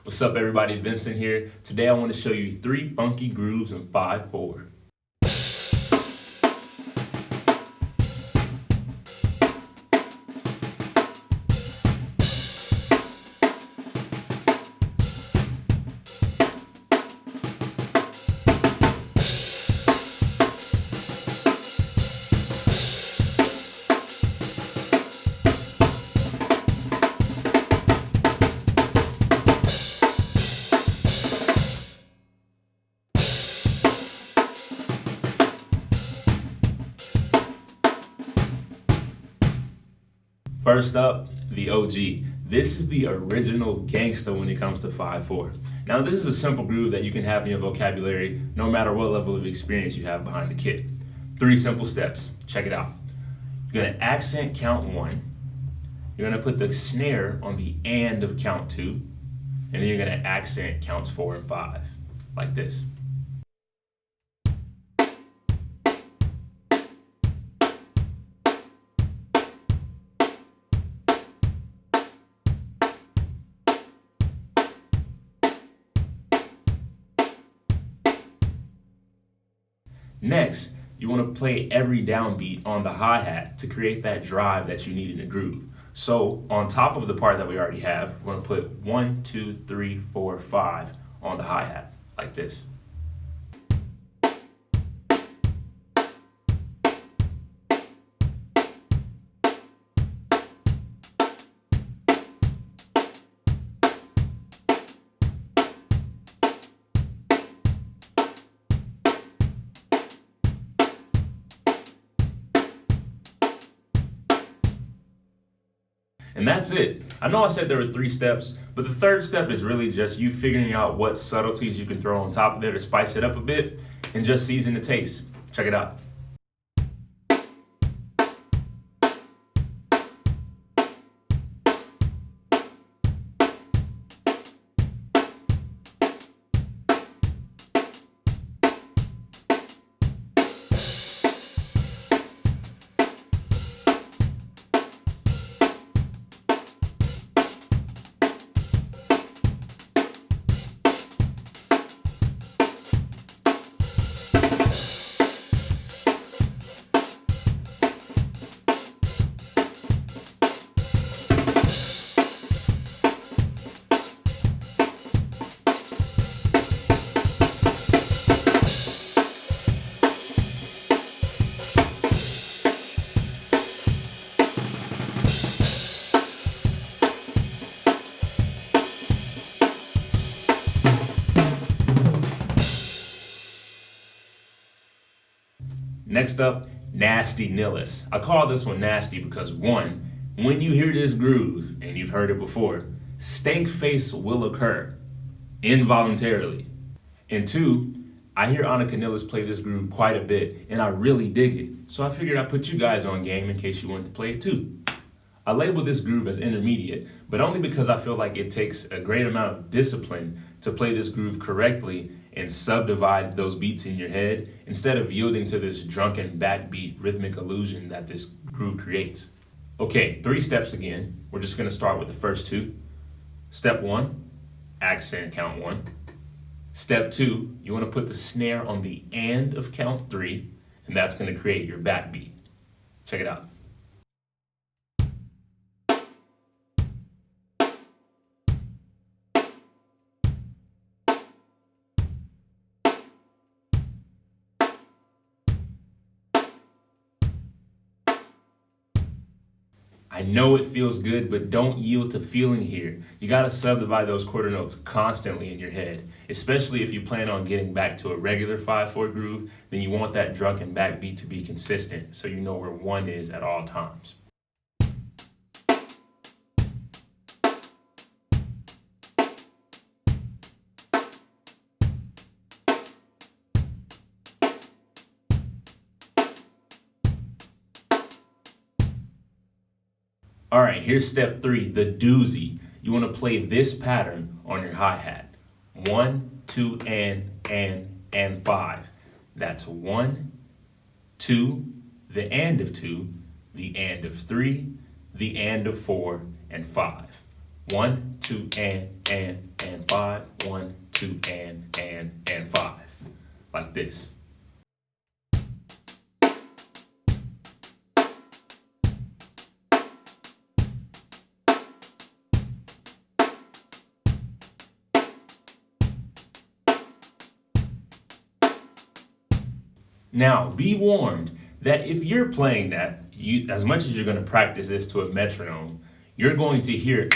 What's up, everybody? Vincent here. Today I want to show you 3 funky grooves in 5/4. First up, the OG. This is the original gangsta when it comes to 5/4. Now, this is a simple groove that you can have in your vocabulary no matter what level of experience you have behind the kit. 3 simple steps. Check it out. You're going to accent count 1. You're going to put the snare on the and of count 2. And then you're going to accent counts 4 and 5, like this. Next, you want to play every downbeat on the hi-hat to create that drive that you need in the groove. So on top of the part that we already have, we're going to put 1, 2, 3, 4, 5 on the hi-hat, like this. And that's it. I know I said there were 3 steps, but the third step is really just you figuring out what subtleties you can throw on top of there to spice it up a bit and just season the taste. Check it out. Next up, Nasty Nihilus. I call this one nasty because 1, when you hear this groove, and you've heard it before, stank face will occur involuntarily. And 2, I hear Annika Nihilus play this groove quite a bit, and I really dig it. So I figured I'd put you guys on game in case you wanted to play it too. I label this groove as intermediate, but only because I feel like it takes a great amount of discipline to play this groove correctly and subdivide those beats in your head instead of yielding to this drunken backbeat rhythmic illusion that this groove creates. Okay, 3 steps again. We're just gonna start with the first 2. Step 1, accent count 1. Step 2, you wanna put the snare on the and of count 3, and that's gonna create your backbeat. Check it out. I know it feels good, but don't yield to feeling here. You gotta subdivide those quarter notes constantly in your head, especially if you plan on getting back to a regular 5/4 groove, then you want that drunken backbeat to be consistent so you know where 1 is at all times. All right, here's step 3, the doozy. You want to play this pattern on your hi-hat. 1, 2, and 5. That's 1, 2, the and of 2, the and of 3, the and of 4, and 5. 1, 2, and and 5, 1, 2, and 5, like this. Now, be warned that if you're playing that, as much as you're going to practice this to a metronome, you're going to hear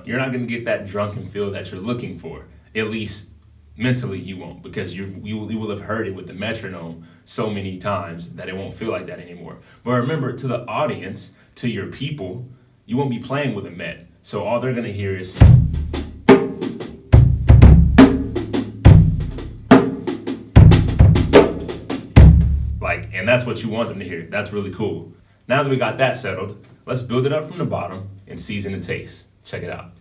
you're not going to get that drunken feel that you're looking for. At least mentally you won't, because you will have heard it with the metronome so many times that it won't feel like that anymore. But remember, to the audience, to your people, you won't be playing with a met. So all they're going to hear is and that's what you want them to hear. That's really cool. Now that we got that settled, let's build it up from the bottom and season the taste. Check it out.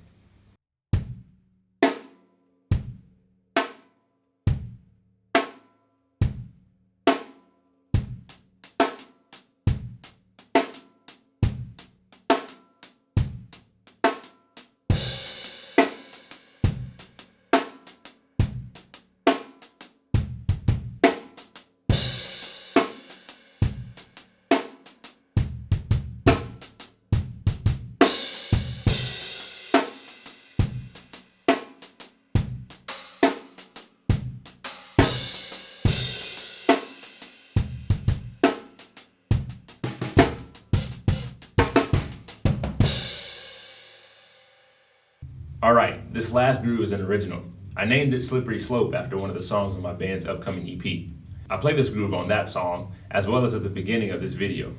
All right, this last groove is an original. I named it Slippery Slope after one of the songs on my band's upcoming EP. I play this groove on that song, as well as at the beginning of this video.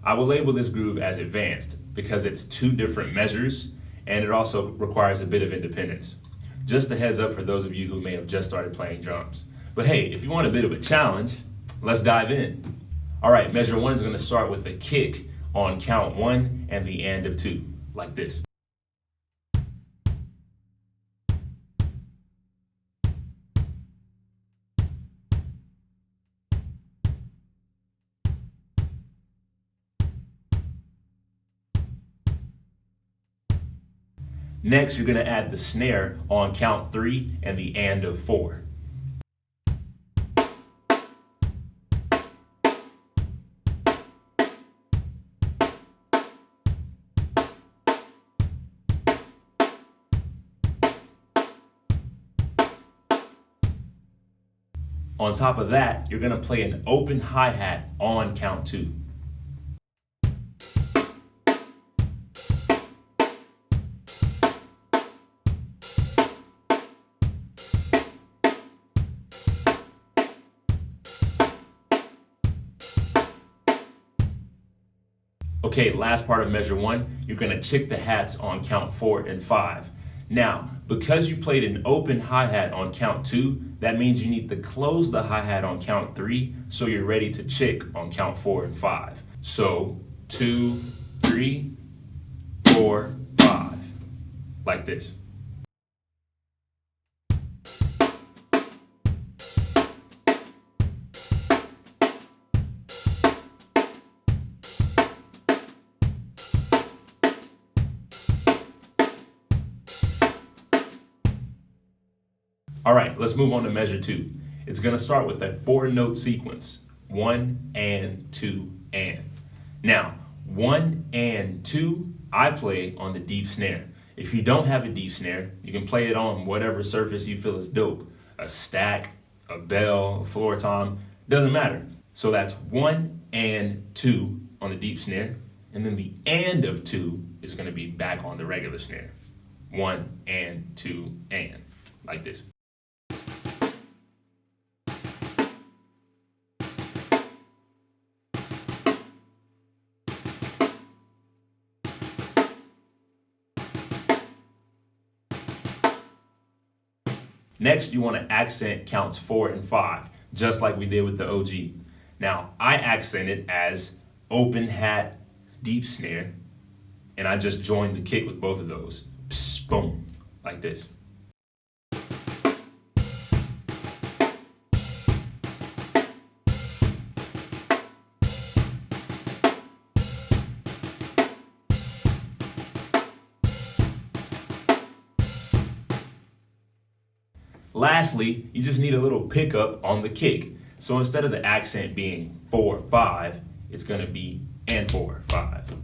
I will label this groove as advanced because it's 2 different measures, and it also requires a bit of independence. Just a heads up for those of you who may have just started playing drums. But hey, if you want a bit of a challenge, let's dive in. All right, measure 1 is going to start with a kick on count 1 and the and of 2, like this. Next, you're going to add the snare on count 3 and the and of 4. On top of that, you're going to play an open hi-hat on count 2. Okay, last part of measure 1, you're going to chick the hats on count 4 and 5. Now, because you played an open hi-hat on count 2, that means you need to close the hi-hat on count 3 so you're ready to chick on count 4 and 5. So, 2, 3, 4, 5, like this. All right, let's move on to measure 2. It's going to start with a 4-note sequence. 1 and 2 and. Now, 1 and 2, I play on the deep snare. If you don't have a deep snare, you can play it on whatever surface you feel is dope. A stack, a bell, a floor tom, doesn't matter. So that's 1 and 2 on the deep snare, and then the and of 2 is going to be back on the regular snare. 1 and 2 and, like this. Next, you want to accent counts 4 and 5, just like we did with the OG. Now, I accent it as open hat, deep snare, and I just joined the kick with both of those. Psst, boom, like this. Lastly, you just need a little pickup on the kick. So instead of the accent being 4-5, it's going to be and 4-5,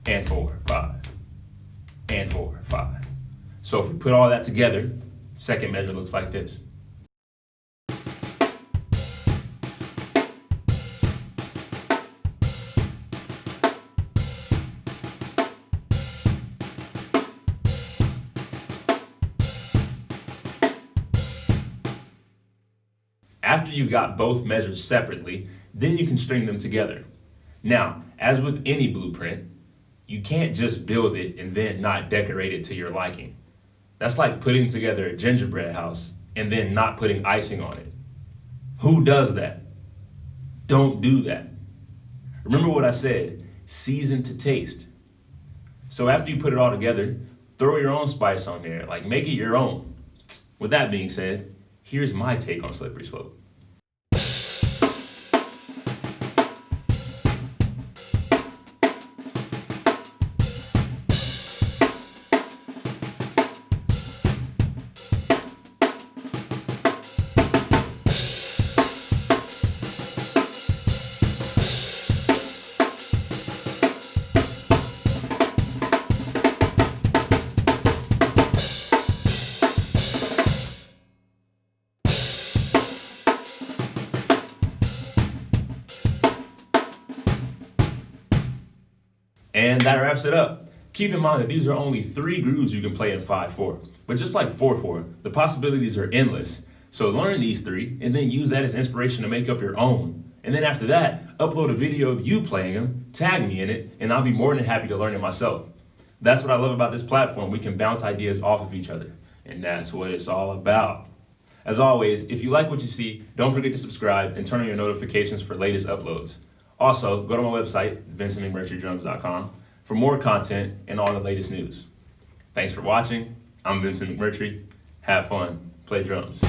and 4-5, and 4-5. So if we put all that together, second measure looks like this. After you've got both measures separately, then you can string them together. Now, as with any blueprint, you can't just build it and then not decorate it to your liking. That's like putting together a gingerbread house and then not putting icing on it. Who does that? Don't do that. Remember what I said, season to taste. So after you put it all together, throw your own spice on there, like make it your own. With that being said, here's my take on slippery slope. And that wraps it up. Keep in mind that these are only 3 grooves you can play in 5/4. But just like 4/4, the possibilities are endless. So learn these 3 and then use that as inspiration to make up your own. And then after that, upload a video of you playing them, tag me in it, and I'll be more than happy to learn it myself. That's what I love about this platform. We can bounce ideas off of each other. And that's what it's all about. As always, if you like what you see, don't forget to subscribe and turn on your notifications for latest uploads. Also, go to my website, VinsonMcMurteryDrums.com, for more content and all the latest news. Thanks for watching. I'm Vinson McMurtery. Have fun. Play drums.